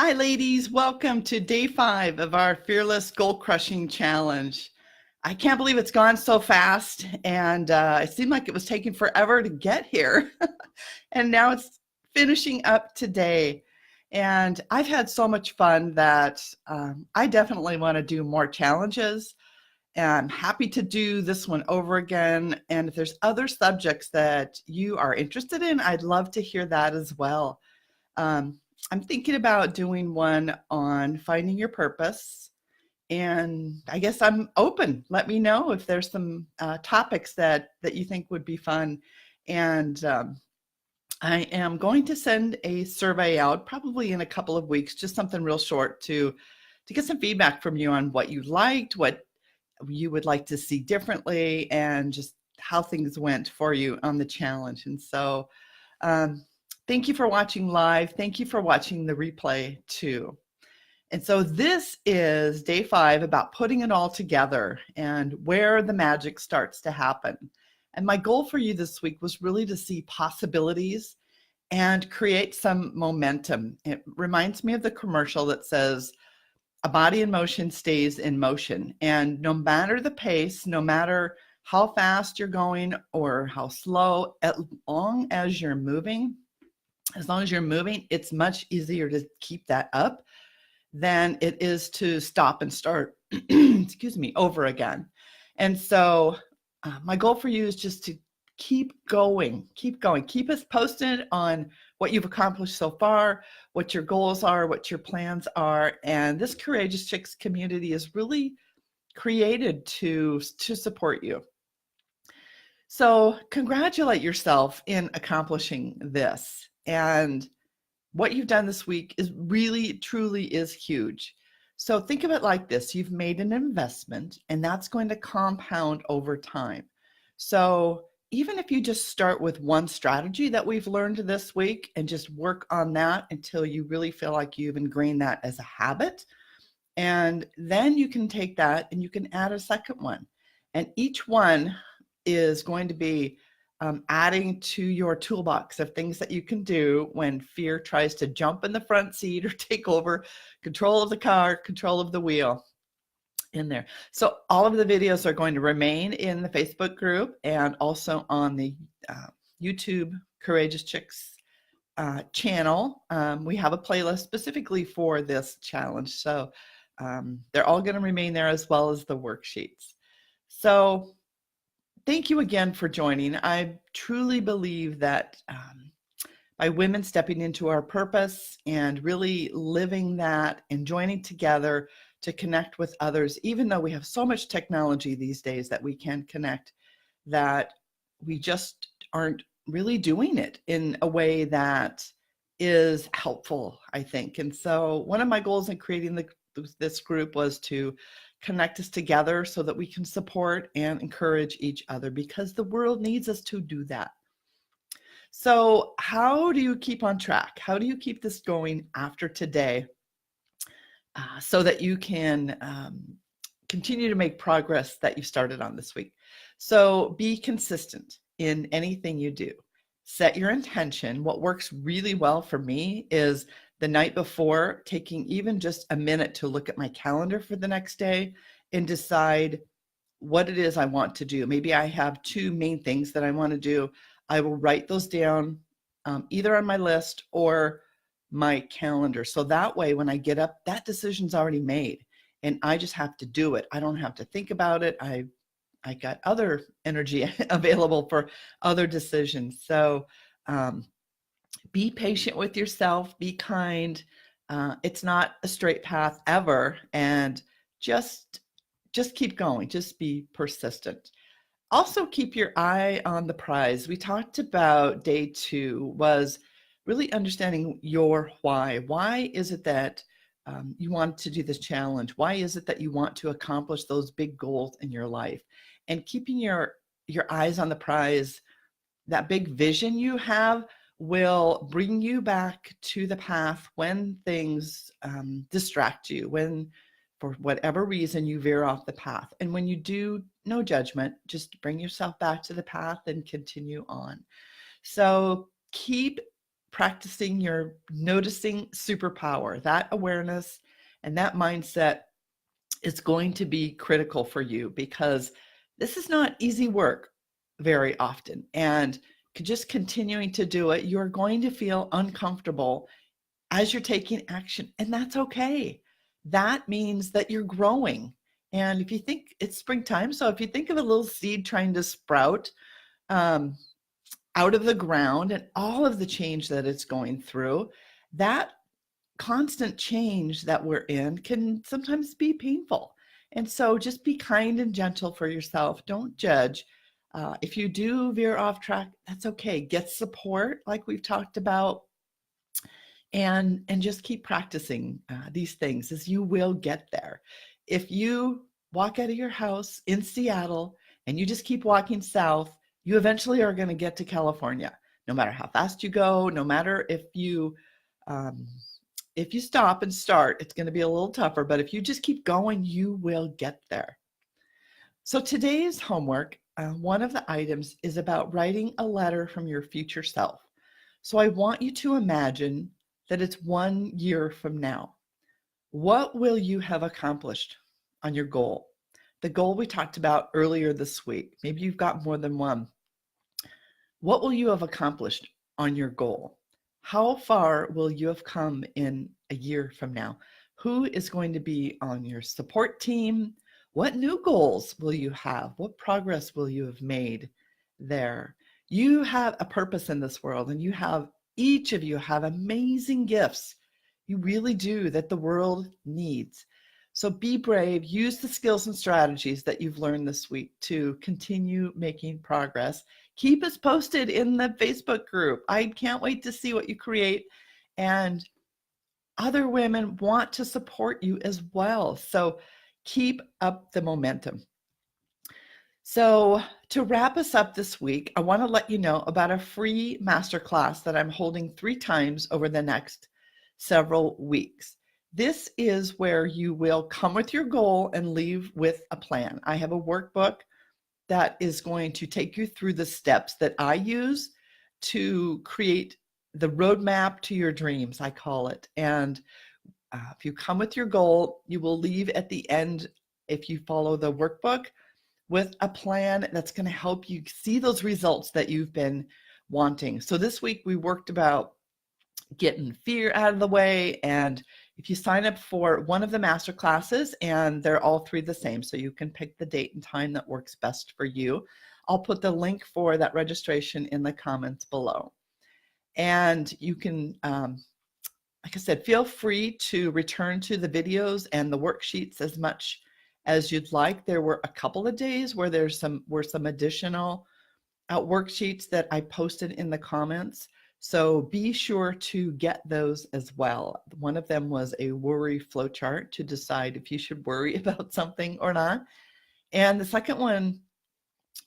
Hi, ladies. Welcome to day 5 of our Fearless Goal Crushing Challenge. I can't believe it's gone so fast, and it seemed like it was taking forever to get here. And now it's finishing up today. And I've had so much fun that I definitely want to do more challenges. And I'm happy to do this one over again. And if there's other subjects that you are interested in, I'd love to hear that as well. Um, I'm thinking about doing one on finding your purpose. And I guess I'm open. Let me know if there's some topics that you think would be fun. And I am going to send a survey out probably in a couple of weeks, just something real short to get some feedback from you on what you liked, what you would like to see differently, and just how things went for you on the challenge. And so um, thank you for watching live. Thank you for watching the replay too. And so this is day 5 about putting it all together and where the magic starts to happen. And my goal for you this week was really to see possibilities and create some momentum. It reminds me of the commercial that says, a body in motion stays in motion. And no matter the pace, no matter how fast you're going or how slow, as long as you're moving, it's much easier to keep that up than it is to stop and start, excuse me, over again. And so my goal for you is just to keep going, keep us posted on what you've accomplished so far, what your goals are, what your plans are. And this Courageous Chicks community is really created to support you. So congratulate yourself in accomplishing this. And what you've done this week is really, truly is huge. So think of it like this. You've made an investment, and that's going to compound over time. So even if you just start with one strategy that we've learned this week and just work on that until you really feel like you've ingrained that as a habit, and then you can take that and you can add a second one. And each one is going to be adding to your toolbox of things that you can do when fear tries to jump in the front seat or take over control of the car, control of the wheel in there. So all of the videos are going to remain in the Facebook group and also on the YouTube Courageous Chicks channel. We have a playlist specifically for this challenge. So they're all going to remain there, as well as the worksheets. So thank you again for joining. I truly believe that by women stepping into our purpose and really living that and joining together to connect with others, even though we have so much technology these days that we can connect, that we just aren't really doing it in a way that is helpful, I think. And so one of my goals in creating this group was to connect us together so that we can support and encourage each other, because the world needs us to do that. So how do you keep on track? How do you keep this going after today so that you can continue to make progress that you started on this week? So be consistent in anything you do. Set your intention. What works really well for me is the night before, taking even just a minute to look at my calendar for the next day and decide what it is I want to do. Maybe I have 2 main things that I want to do. I will write those down either on my list or my calendar. So that way, when I get up, that decision's already made and I just have to do it. I don't have to think about it. I got other energy available for other decisions. So be patient with yourself, be kind. It's not a straight path ever. And just keep going, just be persistent. Also keep your eye on the prize. We talked about day 2 was really understanding your why. Why is it that you want to do this challenge? Why is it that you want to accomplish those big goals in your life? And keeping your eyes on the prize, that big vision you have, will bring you back to the path when things distract you, when for whatever reason you veer off the path. And when you do, no judgment, just bring yourself back to the path and continue on. So keep practicing your noticing superpower. That awareness and that mindset is going to be critical for you, because this is not easy work very often. And just continuing to do it, you're going to feel uncomfortable as you're taking action, and that's okay. That means that you're growing. And if you think it's springtime, so if you think of a little seed trying to sprout um, out of the ground and all of the change that it's going through, that constant change that we're in can sometimes be painful. And so just be kind and gentle for yourself. Don't judge. If you do veer off track, that's okay. Get support, like we've talked about, and just keep practicing these things, as you will get there. If you walk out of your house in Seattle and you just keep walking south, you eventually are going to get to California. No matter how fast you go, no matter if you stop and start, it's going to be a little tougher. But if you just keep going, you will get there. So today's homework, one of the items is about writing a letter from your future self. So I want you to imagine that it's 1 year from now. What will you have accomplished on your goal? The goal we talked about earlier this week. Maybe you've got more than one. What will you have accomplished on your goal? How far will you have come in a year from now? Who is going to be on your support team? What new goals will you have? What progress will you have made there? You have a purpose in this world, and each of you have amazing gifts. You really do, that the world needs. So be brave, use the skills and strategies that you've learned this week to continue making progress. Keep us posted in the Facebook group. I can't wait to see what you create. And other women want to support you as well. So keep up the momentum. So to wrap us up this week, I want to let you know about a free masterclass that I'm holding 3 times over the next several weeks. This is where you will come with your goal and leave with a plan. I have a workbook that is going to take you through the steps that I use to create the roadmap to your dreams, I call it. And if you come with your goal, you will leave at the end, if you follow the workbook, with a plan that's going to help you see those results that you've been wanting. So this week we worked about getting fear out of the way. And if you sign up for one of the master classes, and they're all 3 the same, so you can pick the date and time that works best for you. I'll put the link for that registration in the comments below. And you can, like I said, feel free to return to the videos and the worksheets as much as you'd like. There were a couple of days where there were some additional worksheets that I posted in the comments. So be sure to get those as well. One of them was a worry flowchart to decide if you should worry about something or not. And the second one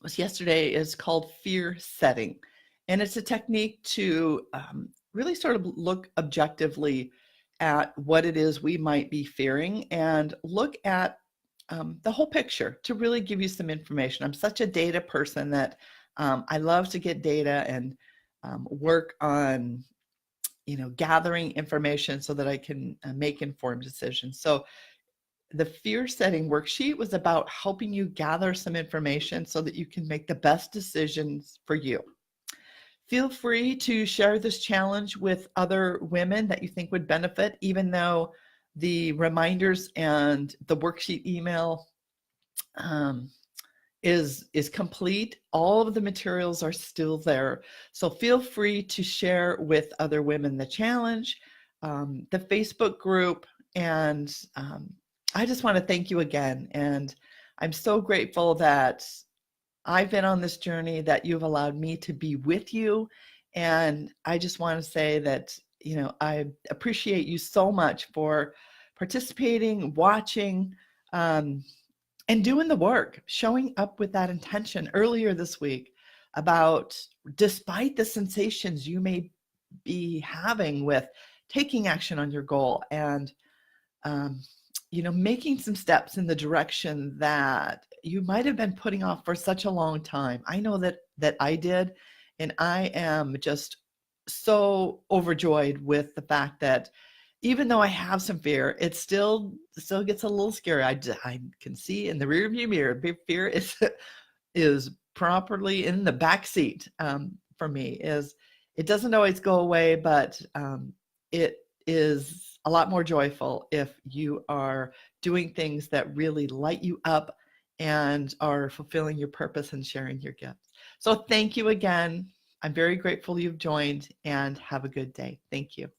was yesterday, is called fear setting. And it's a technique to really sort of look objectively at what it is we might be fearing, and look at the whole picture to really give you some information. I'm such a data person that I love to get data and work on, gathering information so that I can make informed decisions. So the fear setting worksheet was about helping you gather some information so that you can make the best decisions for you. Feel free to share this challenge with other women that you think would benefit, even though the reminders and the worksheet email is complete. All of the materials are still there. So feel free to share with other women the challenge, the Facebook group, and I just want to thank you again. And I'm so grateful that I've been on this journey, that you've allowed me to be with you. And I just want to say that, I appreciate you so much for participating, watching, and doing the work, showing up with that intention earlier this week about, despite the sensations you may be having with taking action on your goal, and making some steps in the direction that you might have been putting off for such a long time. I know that I did, and I am just so overjoyed with the fact that even though I have some fear, it still gets a little scary. I can see in the rearview mirror, big fear is properly in the back seat for me. Is it doesn't always go away, but it is a lot more joyful if you are doing things that really light you up and are fulfilling your purpose and sharing your gifts. So thank you again. I'm very grateful you've joined, and have a good day. Thank you.